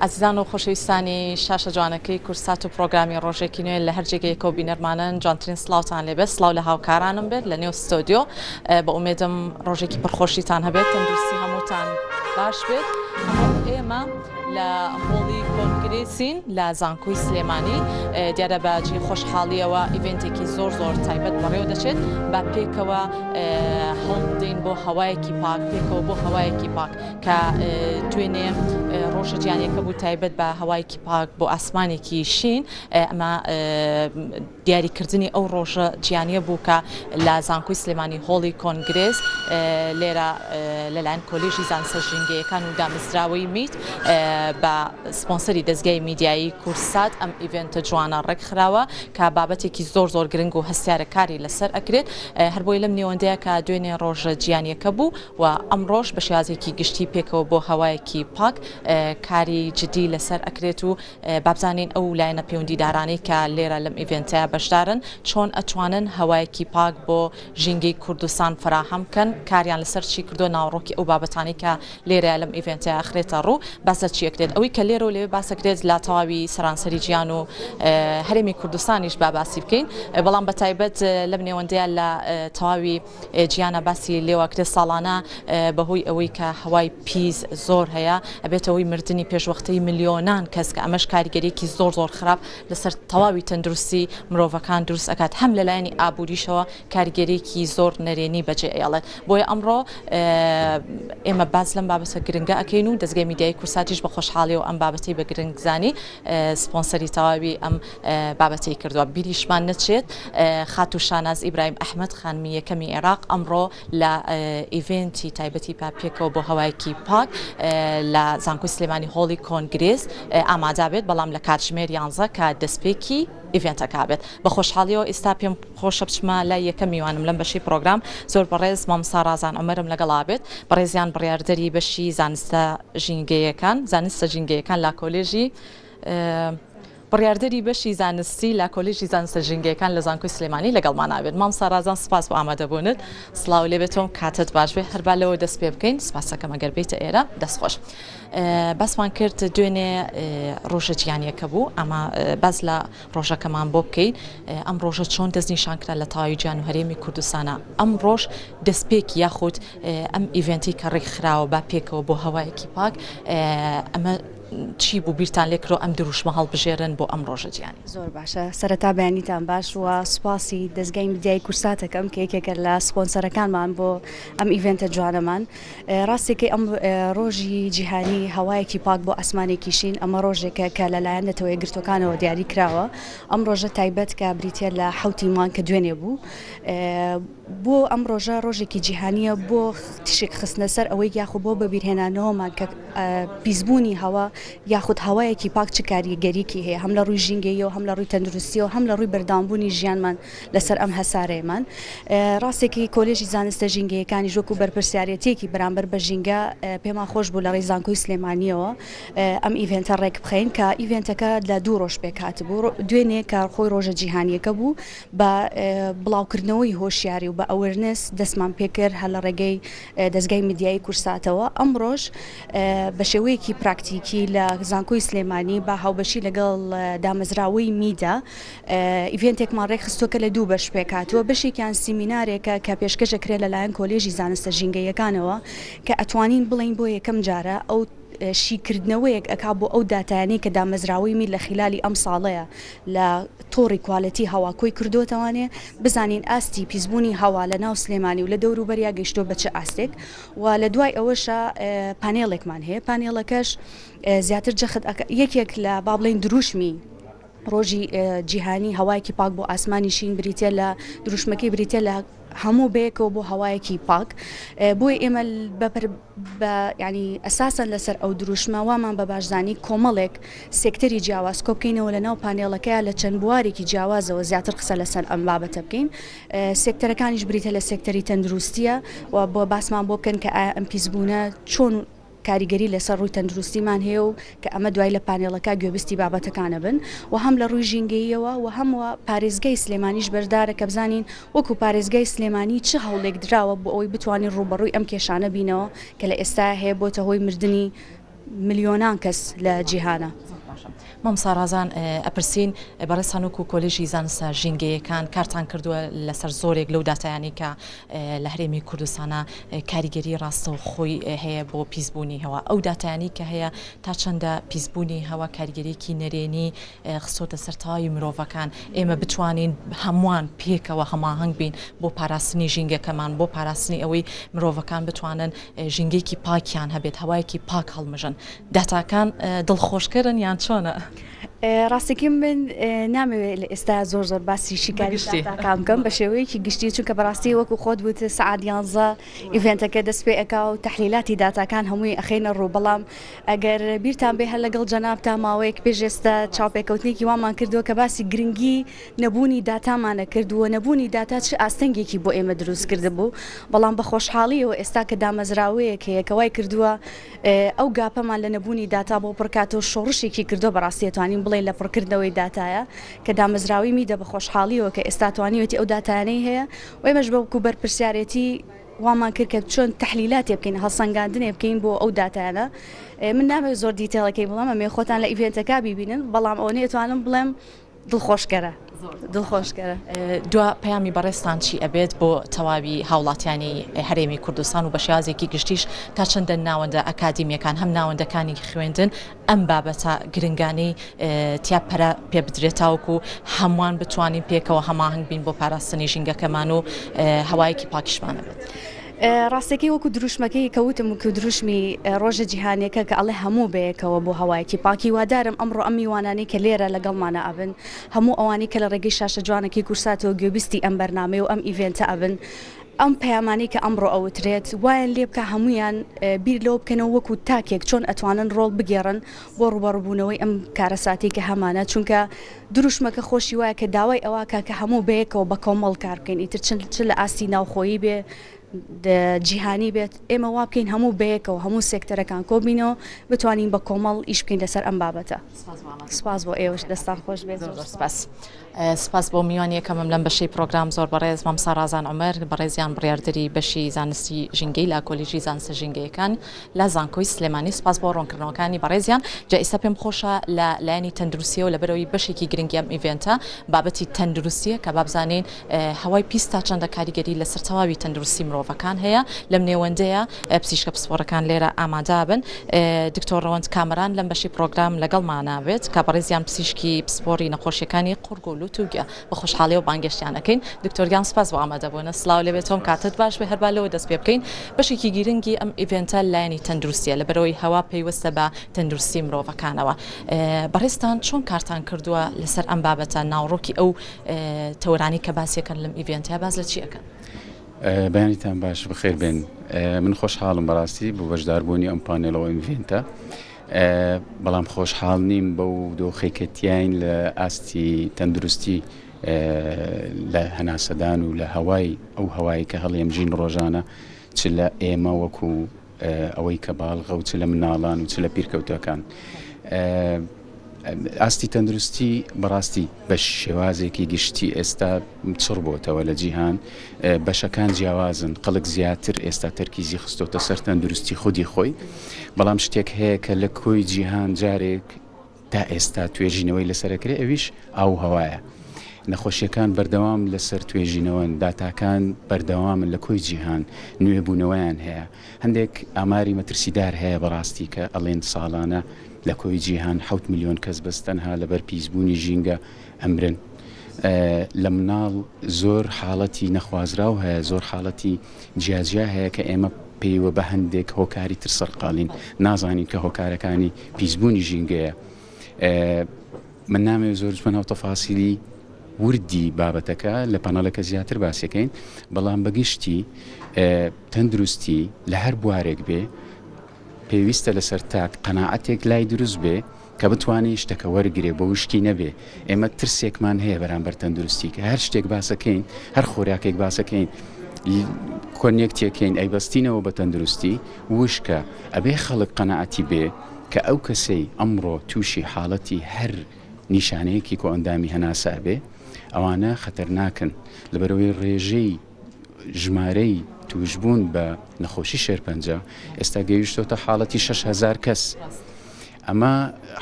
ئازیزان و خۆشەویستانی شاشە جوانەکەی کورسات و پرۆگرامی ڕۆژێکی نوێ لە هەرجێگەیەکە و بینەرمانن جوانترین سڵاوتان لێبێت سڵاو لە هاوکارانم بێت لە نێو ستۆدیۆ بە ئومێدم ڕۆژێکی پڕخۆشیتان هەبێت تەندروستی هەمووتان باش بێت ئێمە لە هۆڵی کۆنگرێسین لە زانکۆی سلێمانی دیارە بەجێ خۆشحاڵیەوە ئیڤێنتێکی زۆر تایبەت بەڕێوە دەچێت با پێکەوە هەڵدەین بۆ هەوایەکی پاک پێکەوە بۆ هەوایەکی پاک کە دوێنێ ڕۆژە گیانیەکە بوو تایبەت بە هەوایەکی پاک بۆ ئاسمانێکی شین ئەمە دیاریکردنی ئەو ڕۆژە گیانیە بوو کە لە زانکۆی سلێمانی هۆڵی کۆنگرێس لێرە لەلایەن کۆلێژی زانستە ژینگەیەکان و دامەزراوەی میت بە سپۆنسەری دەستگای میدیایی کورسات ئەم ئیڤێنتە جوانە ڕێکخراوە کە بابەتێکی زۆر گرنگ و هەستیارەکاری لەسەر ئەکرێت هەر بۆی لەم نێوەندەیە کە دوێنێ ڕۆژە گیانیەکە بوو و ئەمڕۆژ بە شێوازێکی گشتی پێکەوە بۆ هەوایەکی پاک کاری جدی لەسەر ئەکرێت و بابزانین ئەو لایەنە پەیوەندیدارانەی کە لێرە لەم ئیڤێنتەیە بەشدارن چۆن ئەتوانن هەوایەکی پاک بۆ ژینگەی کوردستان فراهەم بکەن کاریان لەسەر چی کردو ناوڕۆکی ئەو بابەتانی کە لێرە لەم ئیڤێنتەیە ئەخرێتە ڕوو باسە چیەکرێت ئەوەی کە لێرە و لێوێ باسەکرێت لا تەواوی سەرانسەری گیان و هەرێمی کوردستانیش باسی بکەین بەڵام بە تایبەت لەم نێوەندەیە لە تەواوی گیانە باسی لێوەکرێت ساڵانە بەهۆی ئەوەی کە هەوای پیس زۆر هەیە ئەبێتەوەی مردنی پێشوەختەی ملیۆنان کەس کە ئەمەش کاریگەریەکی زۆر خراپ لەسەر تەواوی تەندروستی مرۆڤەکان دروست ئەکات هەم لەلایەنی ئابووریشەوە کاریگەریەکی زۆر نەرێنی بەجێ ئێڵێت بۆیە ئەمڕۆ ئێمە باز لەم بابەتە گرنگە ئەکەین و دەستگای میدیایی کورساتیش بە خۆشحاڵی و ئەم بابەتی بە گرنگزانی سپۆنسەری تەواوی ئەم بابەتی کردووە بیریشمان نەچێت خاتو شاناز ئیبراهیم ئەحمەد خانمی یەکەمی عێراق ئەمڕۆ لە ئیڤێنتی تایبەتی پاپێکەوە بۆ هەوایەکی پاک لە زانکۆی سلێمانی هۆڵی کۆنگرێس ئامادا بێت بەڵام لە کاتژمێر 11 کە دەستپێکی ئیڤێنتەکە بێت بە خۆشحاڵیەوە ئێستا پێم خۆشە بچمە لای یەکەم میوانم لەم بەشی پرۆگرام زۆر بەڕێز مامۆستا ڕازان عومەرم لەگەڵا بێت بەڕێزیان بڕیاردەری بەشی زانستە ژینگەیەکان لا کۆلێژی بڕیاردەری بەشی زانستی لە کۆلێژی زانستە ژینگەیەکان لە زانکۆی سلێمانی لەگەڵمان نابێت مامۆستا ڕازان سپاس بۆ ئامادەبوونت سڵاو لێبێتەوە کاتت باش بێ هەربا لەوە دەست پێ بکەین سپاسەکەم ئەگەر بیتە ئێرە دەستخۆش باسمان کرد دوێنێ ڕۆژە گیانیەکە بوو ئەمە باز لە ڕۆژەکەمان بۆ بکەین ئەم ڕۆژە چۆن دەستنیشانکرا لە تەواوی گیان و هەرێمی کوردستانە ئەم ڕۆژ دەستپێکی یاخود ئەم ئیڤێنتی کە ڕێکخراوە با پێکەوە بۆ هەوایەکی پاک ئەمە چی بوو بیرتان لێکرۆ ئەم دروشمە هەڵبژێرن بۆ ئەم ڕۆژە گیانی زۆر باشە سەرەتا بەیانیتان باش وە سوپاسی دەستگای میدیایی کورساتەکەم کە یەکێکە لە سپۆنسەرەکانمان بۆ ئەم ئیڤێنتە جوانەمان ڕاستێکی ئەم ڕۆژی جیهانی هەوایەکی پاک بۆ ئاسمانێکی شین ئەمە ڕۆژێکە کە لەلایەن نەتەوەی گرتوەکانەوە دیاری کراوە ئەم ڕۆژە تایبەت کە بریتێ لە حوتی مان کە دوێنێ بوو بۆ ئەم ڕۆژە ڕۆژێکی جیهانیە بۆ تشک خستنە سەر ئەوەی یاخود بۆ بەبیرهێنانەوەمان کە پیسبوونی هەوا یاخود هەوایەکی پاک چ کاریگەریکی هەیە هەم لە ڕووی ژینگەیەوە هەم لە ڕووی تەندروستیەوە هەم لە ڕووی بەردەوامبوونی ژیانمان لەسەر ئەم هەسارەیەمان ڕاستێکی کۆلێژی زانستە ژینگەیەکانی ژۆک و بەرپرسیارەتێکی بەرامبەر بە ژینگە پێمان خۆش بوو لە ڕێی زانکۆی سلێمانیەوە ئەم ئیڤێنتە ڕێک بخەین کە ئیڤێنتەکە لە 2 ڕۆژ پێک هاتبوو دوێنێ کارخۆی ڕۆژە جیهانیەکە بوو بە بڵاوکردنەوەی هۆشیاری و بە ئەوەرنس دەستمان پێکرد هەر لە ڕێگەی دەستگای میدیایی کورساتەوە ئەم ڕۆژ بە شێوەیەکی پراکتیکی لە زانکۆی سلێمانی با هاوبەشی لەگەڵ دامەزراوەی میدا ئیڤێنتێکمان ڕێکخستووە لە 2 بەش پێکاتوە بەشێکیان سیمینارێکە کە پێشکەشەکرێت لەلایەن کۆلێژی زانستە ژینگەیەکانەوە کە ئەتوانین بڵین بۆ یەکەم جارە ئەو شیکردنەوەیەک ئەکا بۆ ئەو داتایانەی کە دامەزراوەی می لە خلالی ئەم ساڵەیە لە تۆڕی کوالەتی هەواکۆی کردوتەوانێ بزانین ئاستی پیسبوونی هەوا لە ناو سلێمانی و لە دەوروبەریا گەیشتۆ بە چه ئاستێک و لە دوای ئەوەشە پانێڵێکمان هەیە پانێڵەکەش زیاتر جەخت یەکێک لە با بڵین دروشمی ڕۆژی جیهانی هەوایەکی پاک بۆ ئاسمانی شین بریتە لە دروشمەکەی بریتە لە هەموو بەیەکەوە بۆ هەوایەکی پاک بۆی ئێمە ینی ئەساسن لەسەر ئەو دروشمە وامان بە باشزانی کۆمەڵێک سێکتەری جیاواز کۆ بکەینەوە لە ناو پانێڵەکەیە لە چەند بوارێکی جیاوازەوە زیاتر قسە لەسەر ئەم بابەتە بکەین سێکتەرەکانیش بریتە لە سێکتەری تەندروستیە و بۆ باسمان بۆ بکەن کە ئەم پیسبوونە چۆن کاریگەری لەسەر ڕووی تەندروستیمان هەیە و کە ئەمە دوای لە پانێڵەکە گوێبستی بابەتەکانە بن و هەم لە ڕووی ژینگەیەوە و هەموو پارێزگای سلێمانیش بەشدارە کە بزانین وەکو پارێزگای سلێمانی چه هەوڵێک دراوە بۆ ئەوەی بتوانین ڕوبەڕووی ئەم کێشانە بینەوە کە لە ئێستا هەیە بۆتە هۆی مردنی ملیۆنان کەس لە جیهانە. مامۆستا ڕازان ئەپرسین بەڕێز هەنووک و کۆلێژی زانستە ژینگەیەکان کارتان کردووە لەسەر زۆرێک لەو داتایانی کە لە هەرێمی کوردستانە کاریگەری ڕاستە و خۆی هەیە بۆ پیسبوونی هەوا. ئەو داتایانی کە هەیە تا چەندە پیسبوونی هەوا کاریگەریەکی نەرێنی خستۆتە سەر تەواوی مرۆڤەکان، ئێمە بتوانین هەمووان پێکەوە هەماهەنگ بین بۆ پاراستنی ژینگەکەمان، بۆ پاراستنی ئەوەی مرۆڤەکان بتوانن ژینگەیەکی پاکیان هەبێت، هەوایەکی پاک هەڵمژن. داتاکان دڵخۆشکردن یان چۆنە؟ ڕاستیکیم من نامەوێت لە ئێستا زۆر باسی شیکاری داتاکان بکەم بە شێوەیەکی گشتی، چونکە بەڕاستی وەکو خۆت وتە سەعات 11 ئیڤێنتەکە دەست پێ ئەکا و تەحلیلاتی داتاکان هەمووی ئەخێنە ڕوو. بەڵام ئەگەر بیرتان بێ هەر لەگەڵ جەنابتا ماوەیەک پێش ئێستا چاوپێکەوتنێکی وامان کردووە کە باسی گرنگی نەبوونی داتامانە کردووە، نەبوونی داتا چ ئاستەنگێکی بۆ ئێمە دروست کرده بوو. بەڵام بە خۆشحاڵیەوە ئێستا کە دامەزراوەیەک هەیە کە وای کردووە ئەو گاپەمان لە نەبوونی داتا بۆ پڕکاتەوە شۆڕشێکی کردو بەڕاستی توانین بڵێ لە پڕکردنەوەی داتایە کە دامەزراوی میدە بە خۆشحاڵیەوە کە ئێستا توانیوەتی ئەو داتانەی هەیە و ئێمەش بەوەکو بەرپرسیارەتی وامان کرد کە چۆن تەحلیلاتی بکەین، هەڵسەنگاندنێ بکەین بۆ ئەو داتانە. من نامەوێت زۆر دیتێڵەکەی بڵام، ئەمێ خۆتان لە ئیڤێنتەکە بیبینن، بەڵام ئەوە نێتوانم بڵێم دڵخۆشکەرە. دڵخۆشکەرە. دو پەیامی بەڕێستان چی ئەبێت بۆ تەواوی هاوڵاتیانی هەرێمی کوردستان و بە شێوازێکی گشتیش تا چەندە ناوەندە ئەکادیمیەکان هەم ناوەندەکانی خوێندن ئەم بابەتە گرنگانەی تیا پێ بدرێتاوەکو هەمووان بتوانین پێکەوە هەماهنگ بین بۆ پاراستنی ژینگەکەمان و هەوایەکی پاکیشمانە بێت. ڕاستەکەی وەکو دروشمەکەی کەوتم وکو دروشمی ڕۆژە جیهانیەکە کە ئەڵێ هەموو بەیەکەوە بۆ هەوایەکی پاکی. وادارم ئەمڕۆ ئەم میوانانەی کە لێرە لەگەڵمانە ئەبن، هەموو ئەوانەی کە لە ڕێگەی شاشە جوانەکەی کورساتەوە گوێبیستی ئەم بەرنامەی و ئەم ئیڤێنتە ئەبن، ئەم پەیامانەی کە ئەمڕۆ ئەوترێت وایەن لێ بکە هەمویان بیر لەوە بکەنەوە وەکو تاکێک چۆن ئەتوانن ڕۆڵ بگێڕن بۆ ڕوبەڕووبوونەوەی ئەم کارەساتی کە هەمانە. چونکە دروشمەکە خۆشی وایە کە داوای ئەوە کە هەموو بەیەکەوە بە کۆمەڵ کار بکەین، ئیتر چ لە ئاستی ناوخۆیی بێ جیهانی بێت، ئێمە وا بکەین هەموو بەیەکەوە هەموو سێکتەرەکان کۆبینەوە بتوانین بە کۆمەڵ ئیش بکەین لەسەر ئەم بابەتە. سپاس بۆ ئێوەش، دەستان خۆش بێت. سپاس بۆ میوانیەکەمم لەم بەشەی پرۆگرام زۆر بەڕێز مامۆستا ڕازان عومەر بەڕێزیان بڕیاردەری بەشی زانستی ژینگەی لە کۆلێژی زانستە ژینگەیەکان لە زانکۆی سلێمانی. سپاس بۆ ڕوونکردنەوەکانی بەڕێزیان. جا ئێستا پێم خۆشە لە لایەنی تەندروستیە و لەبەرەوەی بەشێکی گرنگی ئەم ئیڤێنتە بابەتی تەندروستیە کە بابزانین هەوای پیستا چەندە کاریگەری لەسەر تەواوی تەندروستی مرۆڤەکان هەیە. لەم نێوەندەیە پزیشکە پسپۆرەکان لێرە ئامادە بن. دکتۆر ڕەوەند کامەران لەم بەشی پرۆگرام لەگەڵماناوێت کە بەڕێزیان پزیشکی پسپۆری نەخۆشیەکانی قورگ و لوتوگە بە خۆشحاڵی و بانگەشتیانەکەین. دکتۆریان سپاس بۆ ئامادەبوونە. سلااو لەبێت تۆم کاتت باش بێ هەربا لەوە دەست پێ بکەین. بەشێکی گرنگی ئەم ئیڤێنتە لایەنی تەندروستیە لەبەرەوەی هەوا پەیوەستە بە تەندروستی مرۆڤەکانەوە. بەڕێستان چۆن کارتان کردووە لەسەر ئەم بابەتە ناوڕۆکی ئەو تەورانی کە باسیەکەن لەم ئیڤێنتە باز لە چی ئەەکەن؟ بەیانیتان باش بخێر بێن. من خۆشحاڵم بەڕاستی بۆ بەشداربوونی ئەم پانێڵەوە ئیڤێنتە، بەڵام خۆشحاڵ نیم بەو دۆخێکەتیاین لە ئاستی تەندروستی لە هەناسەدان و لە هەوای ئەو هەوایی کە هەڵێمژین ڕۆژانە چ لە ئێمە وەکو ئەوەی کە باڵغە و چ لە مناڵان و چ لە پیرکەوتەکان. ئاستی تەندروستی بەڕاستی بە شێوازێکی گشتی ئێستا چڕ بۆتەوە لە جیهان، بەشەکان جیاوازن، قەڵک زیاتر ئێستا تەرکیزی خستۆتە سەر تەندروستی خودی خۆی. بەڵام شتێک هەیە کە لە کۆی جیهان جارێک تا ئێستا توێژینەوەی لەسەرەکرێ، ئەویش ئاو هەوایە. نەخۆشیەکان بەردەوام لەسەر توێژینەوەن، داتاکان بەردەوامن لە کۆی جیهان، نوێبوونەوەیان هەیە. هەندێک ئاماری مەترسیدار هەیە بەڕاستی کە ئەڵێن ساڵانە لە کۆی جیهان 7 ملیۆن کەس بەستەنها لەبەر پیسبوونی ژینگە ئەمرن. لە مناڵ زۆر حاڵەتی نەخوازراو هەیە، زۆر حاڵەتی جیاجیا هەیە کە ئێمە پێیوە بە هەندێک هۆکاری تر سەرقاڵین، نازانین کە هۆکارەکانی پیسبوونی ژینگەیە. من نامەوێت زۆر بچمەوە تەفاسیلی وردی بابەتەکە لە پانەڵەکە زیاتر باسیەکەین، بەڵام بەگشتی تەندروستی لە هەر بوارێک بێ پێویستە لەسەر تاک قەناعەتێک لای دروست بێ کە بتوانێت شتەکە وەرگێ بە وشکی نەبێ. ئێمە ترسێکمان هەیە بەرامبەر تەندروستی کە هەر شتێک باسەکەین، هەر خۆراکێک باسەکەین، کۆنێکتێکین ئەیبەستینەوە بە تەندروستی وشکە ئەبێ خەڵک قەناعەتی بێ کە ئەو کەسەی ئەمڕۆ تووشی حاڵەتی هەر نیشانەیەکی کۆ ئەندامی هەناسا بێ ئەوانە خەتەرناکن، لەبەرەوەی ڕێژەی ژمارەی توشبوون بە نەخۆشی شێرپەنجە ئێستا گەیشتۆتە حاڵەتی 6,000 کەس ئەمە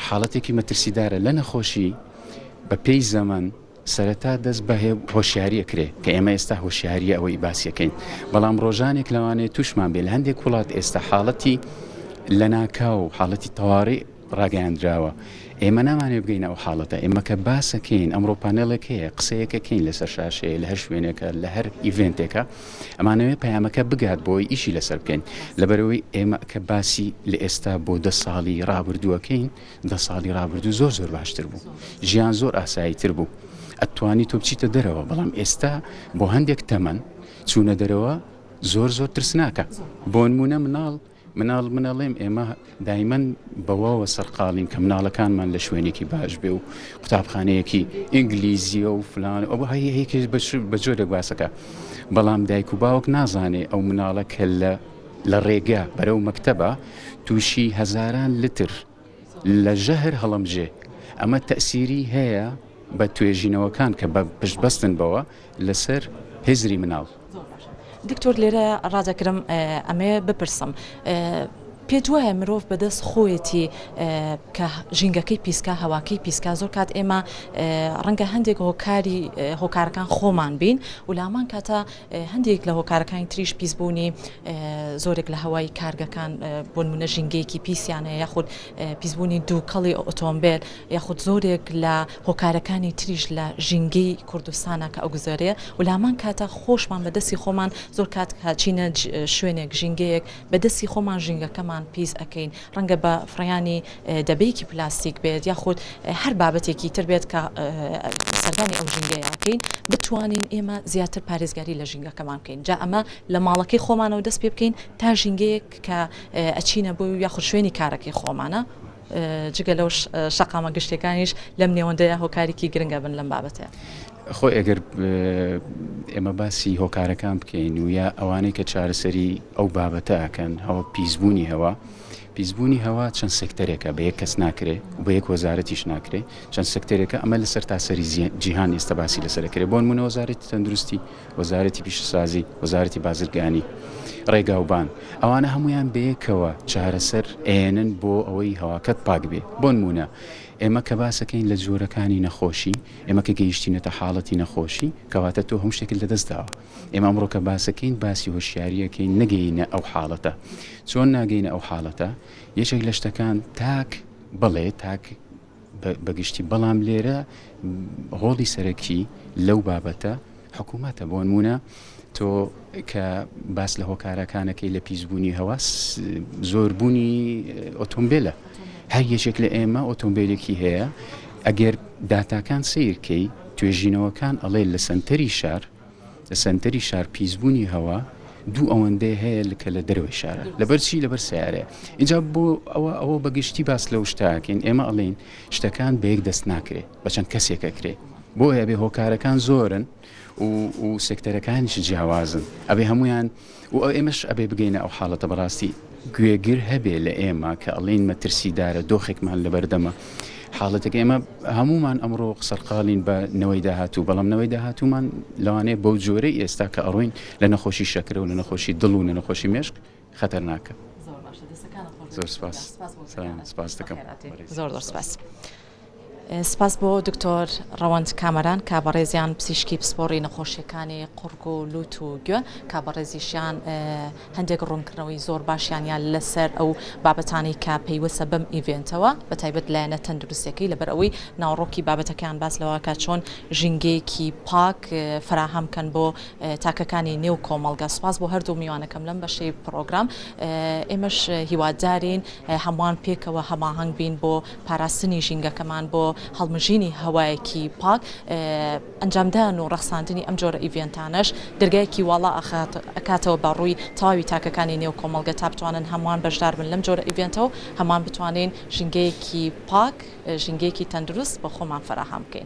حاڵەتێکی مەترسیدارە لە نەخۆشی بە پێی زەمان سەرەتا دەست بە هۆشیاریە کرێ کە ئێمە ئێستا هۆشیاریە ئەوەی باسیەکەین بەڵام ڕۆژانێک لەوانەیە توشمان بێ لە هەندێک وڵات ئێستا حاڵەتی لە ناکاو حاڵەتی تەواڕی ڕاگەیاندراوە ئێمە نامانێ بگەین ئەو حاڵەتە ئێمە کە باسەکەین ئەمڕۆ پانێڵێک هەیە قسەیەکەکەین لەسەر شاشەیە لە هەر شوێنێکە لە هەر ئیڤێنتێکە ئەمانەوێ پەیامەکە بگات بۆی ئیشی لەسەر بکەین لەبەرەوەی ئێمە کە باسی لە ئێستا بۆ 10 ساڵی ڕابردووەکەین 10 ساڵی ڕابردوو زۆر باشتر بوو ژیان زۆر ئاساییتر بوو ئەتوانی تۆ بچیتە دەرەوە بەڵام ئێستا بۆ هەندێک تەمەن چوونە دەرەوە زۆر ترسناکە بۆ نمونە مناڵێم ئێمە دایمەن بەواوە سەرقاڵین کە مناڵەکانمان لە شوێنێکی باش بێ و قوتابخانەیەکی ئینگلیزیە و فلان ئەو هەیەکێک بە جۆرێک باسەکە بەڵام دایک و باوک نازانێ ئەو مناڵە کە لە ڕێگا بەرەو مەکتەبە تووشی هەزاران لتر لە ژەهر هەڵەمجێ ئەمە تەسیری هەیە بە توێژینەوەکان کە بە پشتبەستن بەوە لەسەر هێزری مناڵ. دکتۆر لێرە ڕادەکرم ئەمێ بپرسم پێت وایە مرۆڤ بەدەست خۆیەتی کە ژینگەکەی پیسکا هەواکەی پیسکا زۆر کات ئێمە ڕەنگە هەندێک هۆکارەکان خۆمان بین و لامان کاتە هەندێک لە هۆکارەکانی تریش پیسبوونی زۆرێک لە هەوای کارگەکان بۆ نمونە ژینگەیەکی پیسیانە یاخود پیسبوونی دووکەڵی ئۆتۆمبیل یاخود زۆرێک لە هۆکارەکانی تریش لە ژینگەی کوردستانە کە ئەو گوزارەیە و لامان کاتە خۆشمان بەدەستی خۆمان زۆر کات کاچینە شوێنێک ژینگەیەک بەدەستی خۆمان ژینگەکەمان پیس ئەەکەین ڕەنگە بە فڕیانی دەبەیەکی پلاستیک بێت یاخود هەر بابەتێکی تر بێت کە سەردانی ئەو ژینگەیەکەین بتوانین ئێمە زیاتر پارێزگاری لە ژینگەکەمان بکەین جا ئەمە لە ماڵەکەی خۆمانەوە دەست پێ بکەین تا ژینگەیەک کە ئەچینە بۆ یاخود شوێنی کارەکەی خۆمانە جگە لەو شەقامە گشتەکانیش لەم نێوەندەیە هۆکارێکی گرنگە بن لەم بابەتە. خۆی ئەگەر ئێمە باسی هۆکارەکان بکەین و یا ئەوانەی کە چارەسەری ئەو بابەتە ئەکەن ئەوە پیسبوونی هەوا چەند سێکتەرێکە بە یەک کەس ناکرێ و بە یەک وەزارەتیش ناکرێ چەند سێکتەرێکە ئەمە لەسەر تاسەری جیهان ئێستا باسی لەسەرەکرێ بۆ نمونە وەزارەتی تەندروستی وەزارەتی پیشەسازی وەزارەتی بازرگانی ڕێگاوبان ئەوانە هەمویان بەیەکەوە چارەسەر ئێنن بۆ ئەوەی هەواکەت پاک بێ بۆ نمونە ئێمە کە باسەکەین لە جۆرەکانی نەخۆشی ئێمە کە گەیشتینەتە حاڵەتی نەخۆشی کەواتە تۆ هەموو شتێک لەدەستداوە ئێمە ئەمڕۆ کە باسەکەین باسی هۆشیاریەکەین نەگەینە ئەو حاڵەتە چۆن ناگەینە ئەو حاڵەتە یەکێک لە شتەکان تاک بەگشتی بەڵام لێرە هۆڵی سەرەکی لەو بابەتە حکوومەتە بۆ نمونە تۆ کە باس لە هۆکارەکانەکەی لە پیسبوونی هەوا زۆربوونی ئۆتۆمبیلە هەر یەکێک لە ئێمە ئۆتۆمبیلێکی هەیە ئەگەر داتاکان سیرکەی توێژینەوەکان ئەڵێ لە سنتەری شار پیسبوونی هەوا دوو ئەوەندەی هەیە کە لە دەروی شارە لەبەرچی لەبەر سیارەیە اینجا بۆ ئەوە بەگشتی باس لەو شتاکەین ئێمە ئەڵێن شتەکان بە یەک دەست ناکرێ بە چەند کەسێکەکرێ بۆ ئەبێ هۆکارەکان زۆرن و سێکتەرەکانیش جیاوازن ئەبێ هەمویان و ئێمەش ئەبێ بگەینە ئەو حاڵەتە بەڕاستی گوێگر هەبێ لە ئێمە کە ئەڵین مەترسیدارە دۆخێکمان لەبەردەمە حاڵەتێک ئێمە هەمومان ئەمڕۆ سەرقاڵین بە نەوەی داهاتوو بەڵام نەوەی داهاتوومان لەوانەیە بەو جۆرەی ئێستا کە ئەڕۆین لە نەخۆشی شەکرە و لە نەخۆشی دڵ و لە نەخۆشی مێشک خەتەرناکە. زۆر سپاس دەکەم. زۆر سپاس. سپاس بۆ دکتۆر ڕەوەند کامەران کابڕێزیان پزیشکی پسپۆڕی نەخۆشیەکانی قورگ و لووت و گوێ کابڕێزیشیان هەندێک ڕوونکردنەوەی زۆر باشیانیان لەسەر ئەو بابەتانی کە پەیوەستە بەم ئیڤێنتەوە بە تایبەت لایەنە تەندروستیەکەی لەبەر ئەوەی ناوڕۆکی بابەتەکان باس لەوەکە چۆن ژینگەیەکی پاک فراهەمکەن بۆ تاکەکانی نێو کۆمەڵگە. سپاس بۆ هەردوو میوانەکەم لەم بەشەی پرۆگرام ئێمەش هیوادارین هەمووان پێکەوە هەماهەنگ بین بۆ پاراستنی ژینگەکەمان بۆ هەڵمژینی هەوایەکی پاک ئەنجامدان و ڕەخساندنی ئەم جۆرە ئیڤێنتانەش دەرگایەکی واڵا ئەکاتەوە بە ڕووی تەواوی تاکەکانی نێو کۆمەڵگە تا بتوانن هەمووان بەشدار بن لەم جۆرە ئیڤێنتەوە هەمان بتوانین ژینگەیەکی پاک ژینگەیەکی تەندروست بە خۆمان فراهەم بکەین.